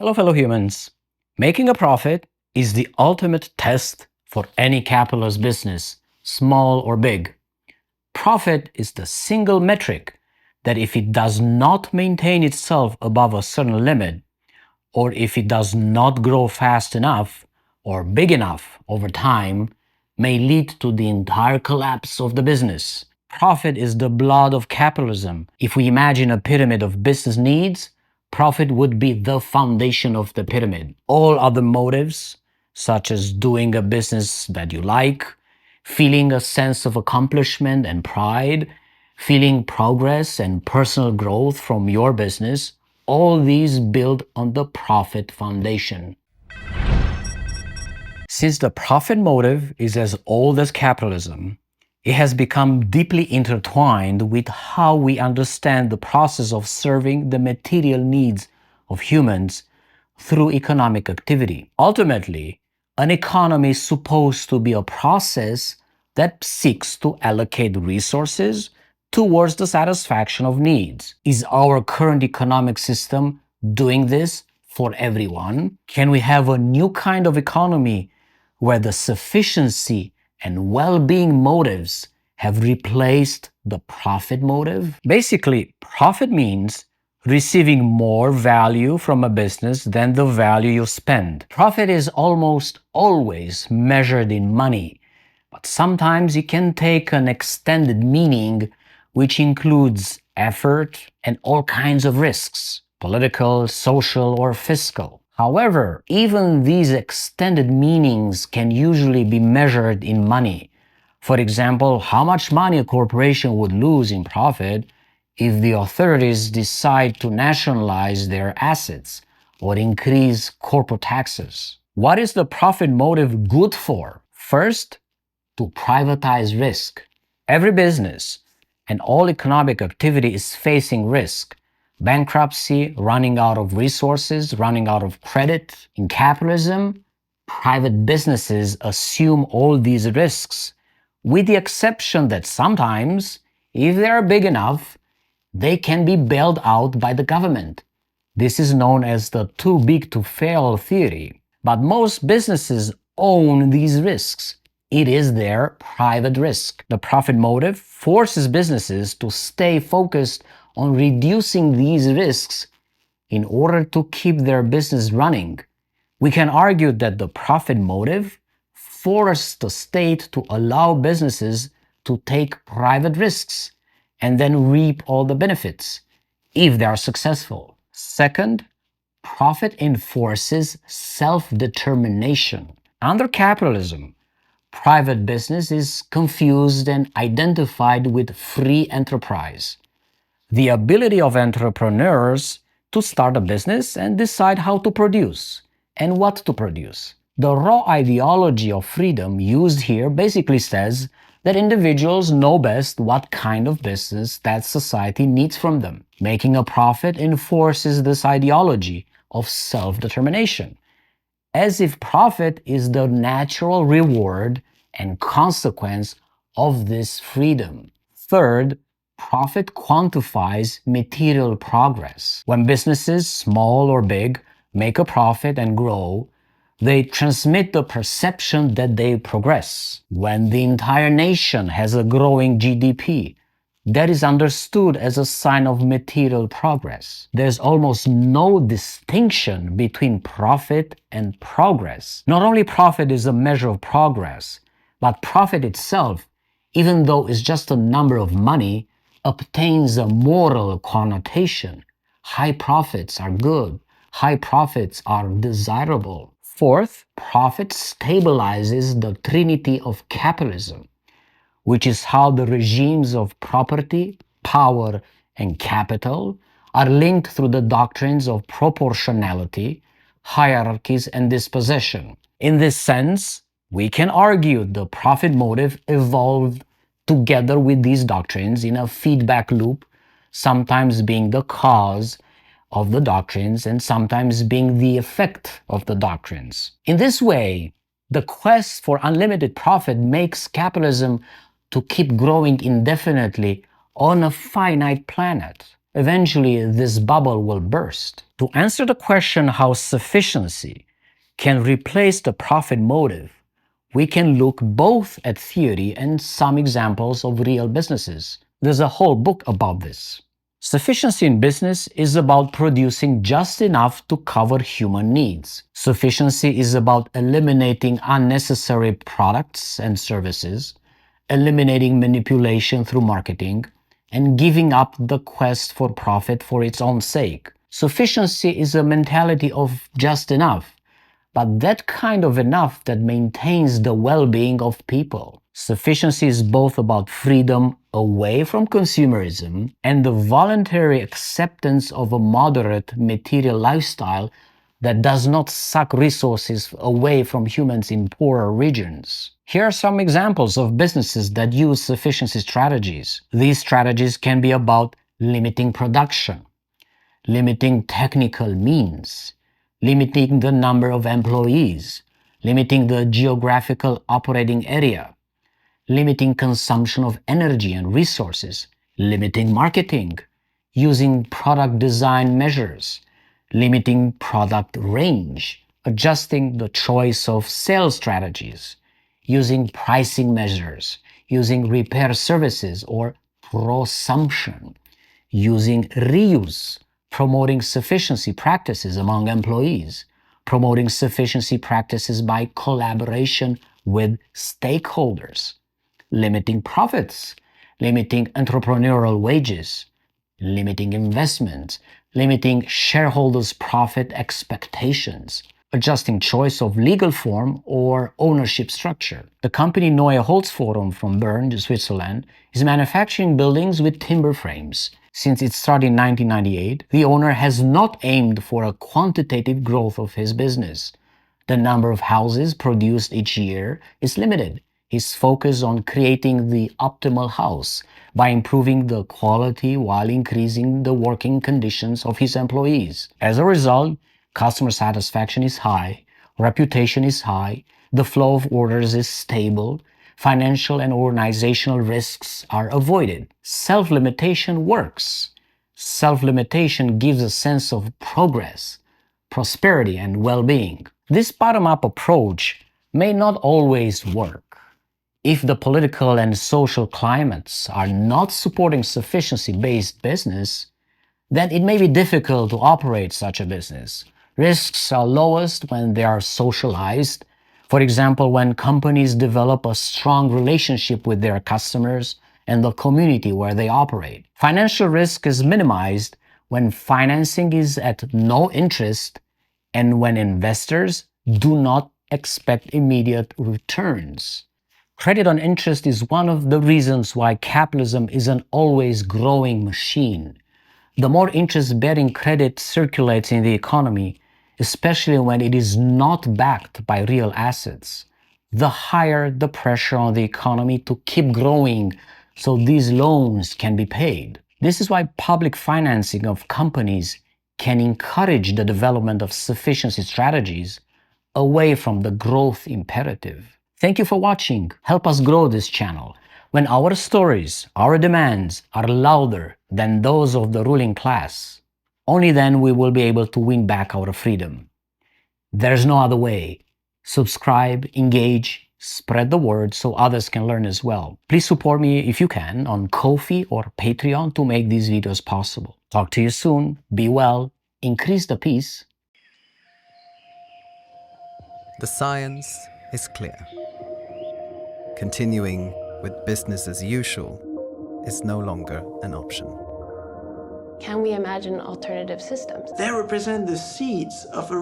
Hello, fellow humans. Making a profit is the ultimate test for any capitalist business, small or big. Profit is the single metric that if it does not maintain itself above a certain limit, or if it does not grow fast enough or big enough over time, may lead to the entire collapse of the business. Profit is the blood of capitalism. If we imagine a pyramid of business needs, profit would be the foundation of the pyramid. All other motives, such as doing a business that you like, feeling a sense of accomplishment and pride, feeling progress and personal growth from your business, all these build on the profit foundation. Since the profit motive is as old as capitalism, it has become deeply intertwined with how we understand the process of serving the material needs of humans through economic activity. Ultimately, an economy is supposed to be a process that seeks to allocate resources towards the satisfaction of needs. Is our current economic system doing this for everyone? Can we have a new kind of economy where the sufficiency and well-being motives have replaced the profit motive? Basically, profit means receiving more value from a business than the value you spend. Profit is almost always measured in money, but sometimes it can take an extended meaning which includes effort and all kinds of risks, political, social, or fiscal. However, even these extended meanings can usually be measured in money. For example, how much money a corporation would lose in profit if the authorities decide to nationalize their assets or increase corporate taxes. What is the profit motive good for? First, to privatize risk. Every business and all economic activity is facing risk. Bankruptcy, running out of resources, running out of credit. In capitalism, private businesses assume all these risks, with the exception that sometimes, if they are big enough, they can be bailed out by the government. This is known as the too big to fail theory. But most businesses own these risks. It is their private risk. The profit motive forces businesses to stay focused on reducing these risks in order to keep their business running. We can argue that the profit motive forced the state to allow businesses to take private risks and then reap all the benefits if they are successful. Second, profit enforces self-determination. Under capitalism, private business is confused and identified with free enterprise, the ability of entrepreneurs to start a business and decide how to produce and what to produce. The raw ideology of freedom used here basically says that individuals know best what kind of business that society needs from them. Making a profit enforces this ideology of self-determination, as if profit is the natural reward and consequence of this freedom. Third, profit quantifies material progress. When businesses, small or big, make a profit and grow, they transmit the perception that they progress. When the entire nation has a growing GDP, that is understood as a sign of material progress. There's almost no distinction between profit and progress. Not only profit is a measure of progress, but profit itself, even though it's just a number of money, obtains a moral connotation. High profits are good. High profits are desirable. Fourth, profit stabilizes the trinity of capitalism, which is how the regimes of property, power, and capital are linked through the doctrines of proportionality, hierarchies, and dispossession. In this sense, we can argue the profit motive evolved together with these doctrines in a feedback loop, sometimes being the cause of the doctrines and sometimes being the effect of the doctrines. In this way, the quest for unlimited profit makes capitalism to keep growing indefinitely on a finite planet. Eventually, this bubble will burst. To answer the question how sufficiency can replace the profit motive, we can look both at theory and some examples of real businesses. There's a whole book about this. Sufficiency in business is about producing just enough to cover human needs. Sufficiency is about eliminating unnecessary products and services, eliminating manipulation through marketing, and giving up the quest for profit for its own sake. Sufficiency is a mentality of just enough, but that kind of enough that maintains the well-being of people. Sufficiency is both about freedom away from consumerism and the voluntary acceptance of a moderate material lifestyle that does not suck resources away from humans in poorer regions. Here are some examples of businesses that use sufficiency strategies. These strategies can be about limiting production, limiting technical means, limiting the number of employees, limiting the geographical operating area, limiting consumption of energy and resources, limiting marketing, using product design measures, limiting product range, adjusting the choice of sales strategies, using pricing measures, using repair services or prosumption, using reuse, promoting sufficiency practices among employees, promoting sufficiency practices by collaboration with stakeholders, limiting profits, limiting entrepreneurial wages, limiting investment, limiting shareholders' profit expectations, adjusting choice of legal form or ownership structure. The company Neue Holz Forum from Bern, Switzerland, is manufacturing buildings with timber frames. Since it started in 1998, the owner has not aimed for a quantitative growth of his business. The number of houses produced each year is limited. His focus on creating the optimal house by improving the quality while increasing the working conditions of his employees. As a result, customer satisfaction is high, reputation is high, the flow of orders is stable, financial and organizational risks are avoided. Self-limitation works. Self-limitation gives a sense of progress, prosperity, and well-being. This bottom-up approach may not always work. If the political and social climates are not supporting sufficiency-based business, then it may be difficult to operate such a business. Risks are lowest when they are socialized. For example, when companies develop a strong relationship with their customers and the community where they operate. Financial risk is minimized when financing is at no interest and when investors do not expect immediate returns. Credit on interest is one of the reasons why capitalism is an always growing machine. The more interest-bearing credit circulates in the economy, especially when it is not backed by real assets, the higher the pressure on the economy to keep growing so these loans can be paid. This is why public financing of companies can encourage the development of sufficiency strategies away from the growth imperative. Thank you for watching. Help us grow this channel. When our stories, our demands are louder than those of the ruling class, only then we will be able to win back our freedom. There's no other way. Subscribe, engage, spread the word so others can learn as well. Please support me if you can on Ko-fi or Patreon to make these videos possible. Talk to you soon. Be well. Increase the peace. The science is clear. Continuing with business as usual is no longer an option. Can we imagine alternative systems? They represent the seeds of a